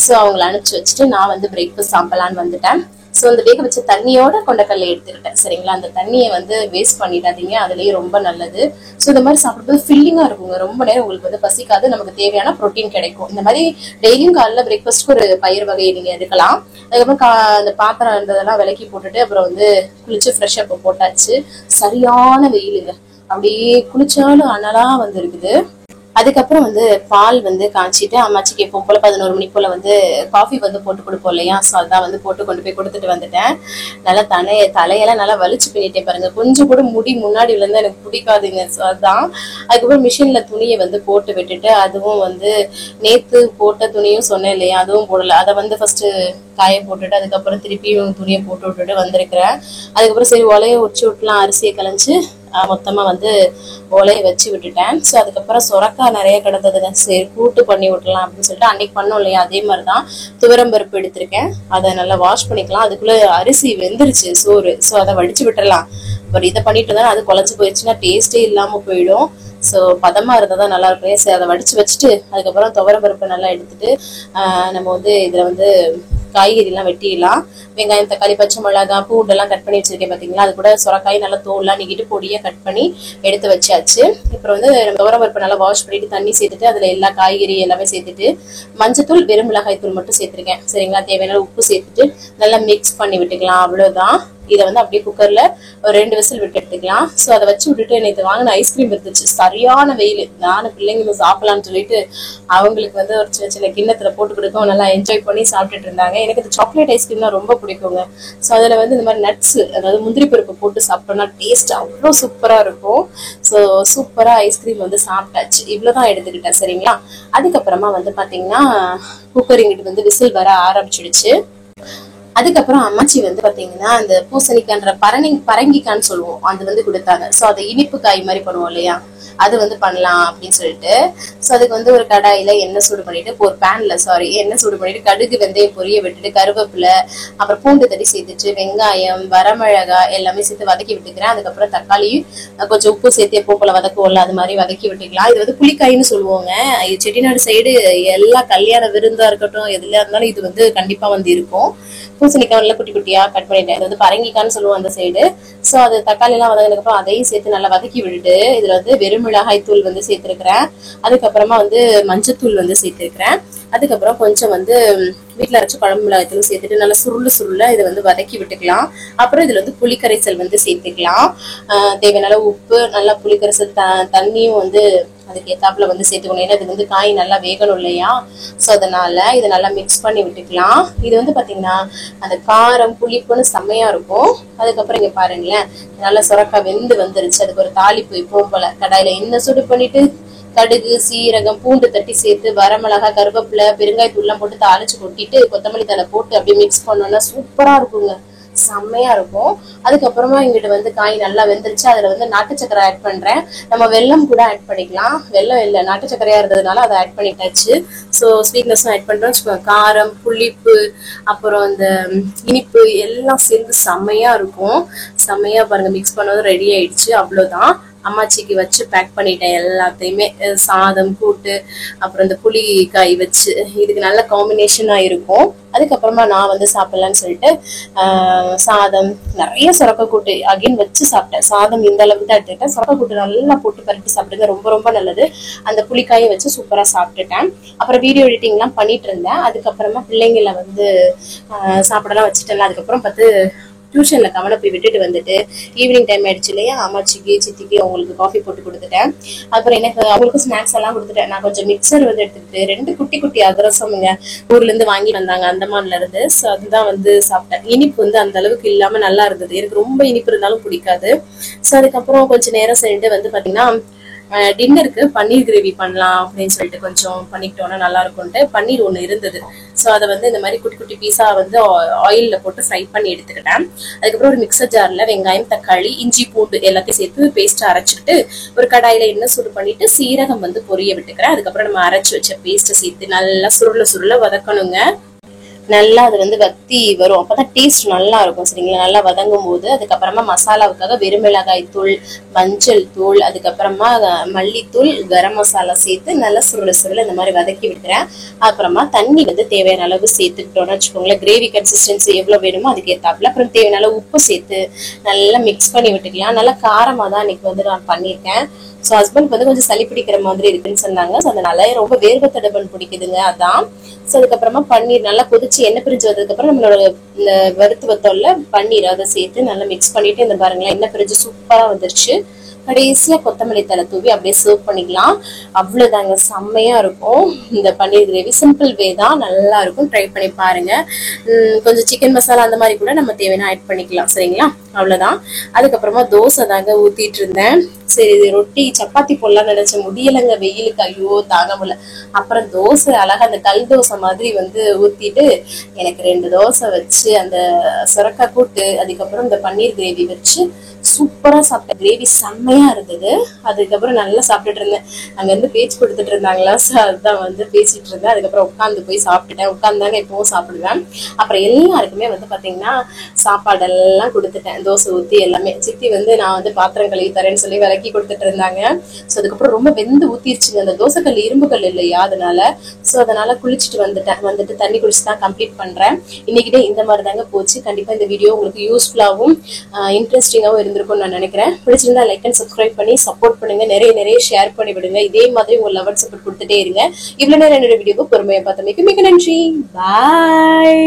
Speaker 1: ஸோ அவங்களை அனுப்பிச்சு வச்சுட்டு நான் வந்து பிரேக்ஃபாஸ்ட் சாப்பிடலான்னு வந்துட்டேன். ஸோ அந்த வேக வச்ச தண்ணியோட கொண்டக்கல்ல எடுத்துக்கிட்டேன், சரிங்களா? அந்த தண்ணியை வந்து வேஸ்ட் பண்ணிடாதீங்க, அதுலயே ரொம்ப நல்லது. ஸோ இந்த மாதிரி சாப்பிடும்போது ஃபில்லிங்கா இருக்குங்க, ரொம்ப நேரம் உங்களுக்கு வந்து பசிக்காது, நமக்கு தேவையான ப்ரோட்டீன் கிடைக்கும். இந்த மாதிரி டெய்லியும் காலைல பிரேக்ஃபாஸ்ட்க்கு ஒரு பயிர் வகையை நீங்க எடுக்கலாம். அதுக்கப்புறம் அந்த பாத்திரம் இருந்ததெல்லாம் விலக்கி போட்டுட்டு அப்புறம் வந்து குளிச்சு ஃப்ரெஷ் அப் போட்டாச்சு. சரியான வெயிலுங்க, அப்படியே குளிச்சாலும் அனலா வந்து இருக்குது. அதுக்கப்புறம் வந்து பால் வந்து காய்ச்சிட்டு அம்மாச்சிக்கு எப்போ போல 11 மணி போல வந்து காஃபி வந்து போட்டு கொடுப்போம் இல்லையா? ஸோ அதான் வந்து போட்டு கொண்டு போய் கொடுத்துட்டு வந்துட்டேன். நல்லா தலையெல்லாம் நல்லா வலிச்சு பின்னிட்டேன் பாருங்க. கொஞ்சம் கூட முடி முன்னாடி விழுந்தா எனக்கு பிடிக்காதுங்க. ஸோ அதான் அதுக்கப்புறம் மிஷின்ல துணியை வந்து போட்டு விட்டுட்டு, அதுவும் வந்து நேத்து போட்ட துணியும் சொன்னேன் இல்லையா, அதுவும் போடல. அதை வந்து ஃபர்ஸ்ட் காய போட்டுட்டு அதுக்கப்புறம் திருப்பியும் துணியை போட்டு விட்டுட்டு வந்திருக்கிறேன். அதுக்கப்புறம் சரி ஒலையை உச்சி விட்டுலாம், அரிசியை கலைஞ்சு மொத்தமா வந்து ஒலையை வச்சு விட்டுட்டேன். ஸோ அதுக்கப்புறம் சொரக்காய் நிறைய கிடந்ததுங்க, சரி கூட்டு பண்ணி விட்டுலாம் அப்படின்னு சொல்லிட்டு அன்னைக்கு பண்ணோம் இல்லையா, அதே மாதிரிதான் துவரம்பருப்பு எடுத்திருக்கேன். அதை நல்லா வாஷ் பண்ணிக்கலாம். அதுக்குள்ள அரிசி வெந்துருச்சு சோறு, ஸோ அதை வடிச்சு விட்டுறலாம். அப்புறம் இதை பண்ணிட்டு இருந்தாலும் அது குழஞ்சு போயிடுச்சுன்னா டேஸ்டே இல்லாம போயிடும். ஸோ பதமா இருந்தாதான் நல்லா இருக்கும். சரி அதை வடிச்சு வச்சுட்டு அதுக்கப்புறம் துவரம்பருப்பை நல்லா எடுத்துட்டு நம்ம வந்து இதுல வந்து காய்கறி எல்லாம் வெட்டிடலாம். வெங்காயம், தக்காளி, பச்சை மிளகாய், பூண்டெல்லாம் கட் பண்ணி வச்சிருக்கேன் பாத்தீங்களா. அது கூட சுரக்காய் நல்லா தோல்லாம் நீக்கிட்டு பொடியா கட் பண்ணி எடுத்து வச்சாச்சு. அப்புறம் வந்து துவரம்பருப்பு நல்லா வாஷ் பண்ணிட்டு தண்ணி சேர்த்துட்டு அதுல எல்லா காய்கறி எல்லாமே சேர்த்துட்டு மஞ்சத்தூள், வெறும் மிளகாய் தூள் மட்டும் சேர்த்திருக்கேன். சரிங்களா. தேவையான உப்பு சேர்த்துட்டு நல்லா மிக்ஸ் பண்ணி விட்டுக்கலாம். அவ்வளவுதான். இதை வந்து அப்படியே குக்கர்ல ஒரு 2 விசில் விட்டு எடுத்துக்கலாம். ஸோ அதை வச்சு விட்டுட்டு எனக்கு வாங்கின ஐஸ்கிரீம் இருந்துச்சு. சரியான வெயில். நானும் பிள்ளைங்க சாப்பிடலாம்னு சொல்லிட்டு அவங்களுக்கு வந்து ஒரு சின்ன சின்ன கிண்ணத்துல போட்டு கொடுக்கவும் நல்லா என்ஜாய் பண்ணி சாப்பிட்டுட்டு இருந்தாங்க. எனக்கு இந்த சாக்லேட் ஐஸ்கிரீம்னா ரொம்ப பிடிக்குங்க. ஸோ அதுல வந்து இந்த மாதிரி நட்ஸ், அதாவது முந்திரி பருப்பு போட்டு சாப்பிட்டோம்னா டேஸ்ட் அவ்வளோ சூப்பரா இருக்கும். ஸோ சூப்பரா ஐஸ்கிரீம் வந்து சாப்பிட்டாச்சு. இவ்வளவுதான் எடுத்துக்கிட்டேன். சரிங்களா. அதுக்கப்புறமா வந்து பாத்தீங்கன்னா குக்கர் இங்கிட்டு வந்து விசில் வர ஆரம்பிச்சிடுச்சு. அதுக்கப்புறம் அம்மாச்சி வந்து பாத்தீங்கன்னா அந்த பூசணிக்கான்ற பரங்கிக்கான்னு சொல்லுவோம், அது வந்து கொடுத்தாங்க. சோ அதை இனிப்பு காய் மாதிரி பண்ணுவோம் இல்லையா, அது வந்து பண்ணலாம் அப்படின்னு சொல்லிட்டு சோ அதுக்கு வந்து ஒரு கடாயில எண்ணெய் சூடு பண்ணிட்டு, ஒரு பேன்ல எண்ணெய் சூடு பண்ணிட்டு கடுகு, வெந்தயம் பொரிய விட்டுட்டு கருவேப்பிலை, அப்புறம் பூண்டு தட்டி சேர்த்துட்டு வெங்காயம், வரமிளகாய் எல்லாமே சேர்த்து வதக்கி விட்டுக்கிறேன். அதுக்கப்புறம் தக்காளியும் கொஞ்சம் உப்பு சேர்த்து எப்போ போல வதக்குவோம்ல அது மாதிரி வதக்கி விட்டுக்கலாம். இது வந்து புளிக்காயின்னு சொல்லுவாங்க. செட்டிநாடு சைடு எல்லா கல்யாண விருந்தா இருக்கட்டும் எதுல இருந்தாலும் இது வந்து கண்டிப்பா வந்து இருக்கும். பூசணிக்காய் நல்லா குட்டி குட்டியா கட் பண்ணிட்டேன். இது வந்து பரங்கிக்கான்னு சொல்லுவோம் அந்த சைடு. சோ அது தக்காளி எல்லாம் வதங்கினதுக்கு அப்புறம் அதையும் சேர்த்து நல்லா வதக்கி விட்டுட்டு இதுல வந்து வெறும் மிளகாய் தூள் வந்து சேர்த்திருக்கிறேன். அதுக்கப்புறமா வந்து மஞ்சத்தூள் வந்து சேர்த்திருக்கிறேன். அதுக்கப்புறம் கொஞ்சம் வந்து வீட்டுல அரைச்சு குழம்பு மிளகாய் தூள் சேர்த்துட்டு நல்லா சுருள இதை வந்து வதக்கி விட்டுக்கலாம். அப்புறம் இதுல வந்து புளிக்கரைசல் வந்து சேர்த்துக்கலாம். தேவையான உப்பு, நல்லா புளிக்கரைசல் தண்ணியும் வந்து அதுக்கு ஏத்தாப்புல வந்து சேர்த்துக்கணும். ஏன்னா இது வந்து காய் நல்லா வேகணும் இல்லையா. சோ அதனால இதை நல்லா மிக்ஸ் பண்ணி விட்டுக்கலாம். இது வந்து பாத்தீங்கன்னா அந்த காரம் புளிப்புன்னு செம்மையா இருக்கும். அதுக்கப்புறம் இங்க பாருங்களேன், நல்லா சுரக்காய் வெந்து வந்துருச்சு. அதுக்கு ஒரு தாளிப்பு இப்பவும் போல கடாயில எண்ணெய் சூடு பண்ணிட்டு கடுகு, சீரகம், பூண்டு தட்டி சேர்த்து வரமிளகாய், கருவேப்பிலை, பெருங்காய் தூள்லாம் போட்டு தாளிச்சு கொட்டிட்டு கொத்தமல்லி தழை போட்டு அப்படியே மிக்ஸ் பண்ணோம்னா சூப்பரா இருக்குங்க. செம்மையா இருக்கும். அதுக்கப்புறமா இங்கிட்ட வந்து காய் நல்லா வெந்துருச்சு. அதுல வந்து நாட்டு சக்கரை ஆட் பண்றேன். நம்ம வெல்லம் கூட ஆட் பண்ணிக்கலாம். வெல்லம் இல்ல, நாட்டு சக்கரையா இருந்ததுனால அதை ஆட் பண்ணிட்டாச்சு. ஸோ ஸ்வீட்னஸும் ஆட் பண்றோம். காரம், புளிப்பு, அப்புறம் இந்த இனிப்பு எல்லாம் சேர்ந்து செம்மையா இருக்கும். செம்மையா பாருங்க, மிக்ஸ் பண்ணதும் ரெடி ஆயிடுச்சு. அவ்வளவுதான். அம்மாச்சிக்கு வச்சு பேக் பண்ணிட்டேன் எல்லாத்தையுமே. சாதம், கூட்டு, அப்புறம் இந்த புளி காய் வச்சு இதுக்கு நல்ல காம்பினேஷனா இருக்கும். அதுக்கப்புறமா நான் வந்து சாப்பிடலான்னு சொல்லிட்டு சாதம் நிறைய சொரக்க கூட்டு அகைன் வச்சு சாப்பிட்டேன். சாதம் இந்த அளவுக்கு தான் எடுத்துக்கிட்டேன். சொரக்க கூட்டு நல்லா போட்டு பரட்டி சாப்பிடுங்க, ரொம்ப ரொம்ப நல்லது. அந்த புளிக்காயை வச்சு சூப்பரா சாப்பிட்டுட்டேன். அப்புறம் வீடியோ எடிட்டிங் எல்லாம் பண்ணிட்டு இருந்தேன். அதுக்கப்புறமா பிள்ளைங்களை வந்து சாப்பிடலாம் வச்சுட்டேன். அதுக்கப்புறம் டியூஷன்ல கவலை போய் விட்டுட்டு வந்துட்டு ஈவினிங் டைம் ஆயிடுச்சு இல்லையா, அம்மாச்சிக்கு சித்திக்கு அவங்களுக்கு காஃபி போட்டு கொடுத்துட்டேன். அப்புறம் எனக்கு அவங்களுக்கு ஸ்நாக்ஸ் எல்லாம் கொடுத்துட்டேன். நான் கொஞ்சம் மிக்சர் வந்து எடுத்துக்கிட்டு 2 குட்டி குட்டி அதிரசம்ங்க ஊர்ல இருந்து வாங்கி வந்தாங்க அந்தமான்ல இருந்து. ஸோ அதுதான் வந்து சாப்பிட்டேன். இனிப்பு வந்து அந்த அளவுக்கு இல்லாம நல்லா இருந்தது. எனக்கு ரொம்ப இனிப்பு இருந்தாலும் பிடிக்காது. ஸோ அதுக்கப்புறம் கொஞ்சம் நேரம் சென்று வந்து பாத்தீங்கன்னா டின்னருக்கு பன்னீர் கிரேவி பண்ணலாம் அப்படின்னு சொல்லிட்டு கொஞ்சம் பண்ணிக்கிட்டோம்னா நல்லா இருக்கும்ட்டு பன்னீர் ஒண்ணு இருந்தது. ஸோ அதை வந்து இந்த மாதிரி குட்டி குட்டி பீஸா வந்து ஆயில்ல போட்டு ஃப்ரை பண்ணி எடுத்துக்கிட்டேன். அதுக்கப்புறம் ஒரு மிக்சர் ஜார்ல வெங்காயம், தக்காளி, இஞ்சி, பூண்டு எல்லாத்தையும் சேர்த்து பேஸ்ட் அரைச்சிட்டு ஒரு கடாயில எண்ணெய் சூடு பண்ணிட்டு சீரகம் வந்து பொரிய விட்டுக்கிறேன். அதுக்கப்புறம் நம்ம அரைச்சு வச்ச பேஸ்ட்டை சேர்த்து நல்லா சுருள வதக்கணுங்க. நல்லா அது வந்து வத்தி வரும். அப்பதான் டேஸ்ட் நல்லா இருக்கும். சரிங்களா. நல்லா வதங்கும் போது அதுக்கப்புறமா மசாலாவுக்காக வெறுமிளகாய் தூள், மஞ்சள் தூள், அதுக்கப்புறமா மல்லித்தூள், கரம் மசாலா சேர்த்து நல்லா சுருள இந்த மாதிரி வதக்கி விட்டுறேன். அப்புறமா தண்ணி வந்து தேவையான அளவு சேர்த்துக்கிட்டோம்னு வச்சுக்கோங்களேன். கிரேவி கன்சிஸ்டன்சி எவ்வளவு வேணுமோ அதுக்கு ஏத்தாப்புல. அப்புறம் தேவையான அளவு உப்பு சேர்த்து நல்லா மிக்ஸ் பண்ணி விட்டுக்கலாம். நல்லா காரமா தான் இன்னைக்கு வந்து நான் பண்ணியிருக்கேன். ஸோ ஹஸ்பண்ட் வந்து கொஞ்சம் சளி பிடிக்கிற மாதிரி இருக்குன்னு சொன்னாங்க. ஸோ அதனால ரொம்ப வேர்வை தடபன் பிடிக்குதுங்க, அதான். ஸோ அதுக்கப்புறமா பன்னீர் நல்லா கொதிச்சு எண்ணெய் பிரிஞ்சு வந்ததுக்கு அப்புறம் நம்மளோட இந்த வறுத்து வத்தோல்ல பன்னீர் அதை சேர்த்து நல்லா மிக்ஸ் பண்ணிட்டு இந்த பாருங்களேன் எண்ணெய் பிரிஞ்சு சூப்பரா வந்துருச்சு. கடைசியா கொத்தமல்லி தலை தூவி அப்படியே சர்வ் பண்ணிக்கலாம். அவ்வளவுதாங்க, செம்மையா இருக்கும் இந்த பன்னீர் கிரேவி. சிம்பிள் வே தான், நல்லா இருக்கும். ட்ரை பண்ணி பாருங்க. கொஞ்சம் சிக்கன் மசாலா அந்த மாதிரி கூட நம்ம தேவையான ஆட் பண்ணிக்கலாம். சரிங்களா. அவ்வளவுதான். அதுக்கப்புறமா தோசை தாங்க ஊத்திட்டு இருந்தேன். சரி ரொட்டி சப்பாத்தி போடலாம் நினைச்ச முடியலைங்க, வெயிலுக்கு. ஐயோ தாங்க முடியல. அப்புறம் தோசை அழகா அந்த கல் தோசை மாதிரி வந்து ஊத்திட்டு எனக்கு 2 தோசை வச்சு அந்த சுரக்காய் கூட்டு அதுக்கப்புறம் இந்த பன்னீர் கிரேவி வச்சு சூப்பரா சாப்பிட்டேன். கிரேவி செம்மையா இருந்தது. அதுக்கப்புறம் நல்லா சாப்பிட்டுட்டு இருந்தேன். அங்க இருந்து பேச்சு கொடுத்துட்டு இருந்தாங்களா, அதுதான் வந்து பேசிட்டு இருந்தேன். அதுக்கப்புறம் உட்காந்து போய் சாப்பிட்டுட்டேன். உட்காந்தாங்க எப்பவும் சாப்பிடுவேன். அப்புறம் எல்லாருக்குமே வந்து பாத்தீங்கன்னா சாப்பாடெல்லாம் கொடுத்துட்டேன். தோசை ஊத்தி எல்லாமே. சித்தி வந்து நான் வந்து பாத்திரம் கழுவி தரேன்னு சொல்லி வேற இறக்கி கொடுத்துட்டு இருந்தாங்க. ஸோ அதுக்கப்புறம் ரொம்ப வெந்து ஊத்திருச்சுங்க. அந்த தோசைக்கல் இரும்புக்கல் இல்லையா, அதனால குளிச்சுட்டு வந்துட்டு தண்ணி குடிச்சு தான் கம்ப்ளீட் பண்றேன். இன்னைக்கு இந்த மாதிரி தாங்க போச்சு. கண்டிப்பா இந்த வீடியோ உங்களுக்கு யூஸ்ஃபுல்லாகவும் இன்ட்ரெஸ்டிங்காகவும் இருந்திருக்கும்னு நான் நினைக்கிறேன். பிடிச்சிருந்தா லைக் அண்ட் சப்ஸ்கிரைப் பண்ணி சப்போர்ட் பண்ணுங்க. நிறைய ஷேர் பண்ணி விடுங்க. இதே மாதிரி உங்க லவ் அண்ட் சப்போர்ட் கொடுத்துட்டே இருங்க. இவ்வளவு நேரம் என்னோட வீடியோக்கு பொறுமையா பார்த்தமைக்கு மிக நன்றி. பாய்.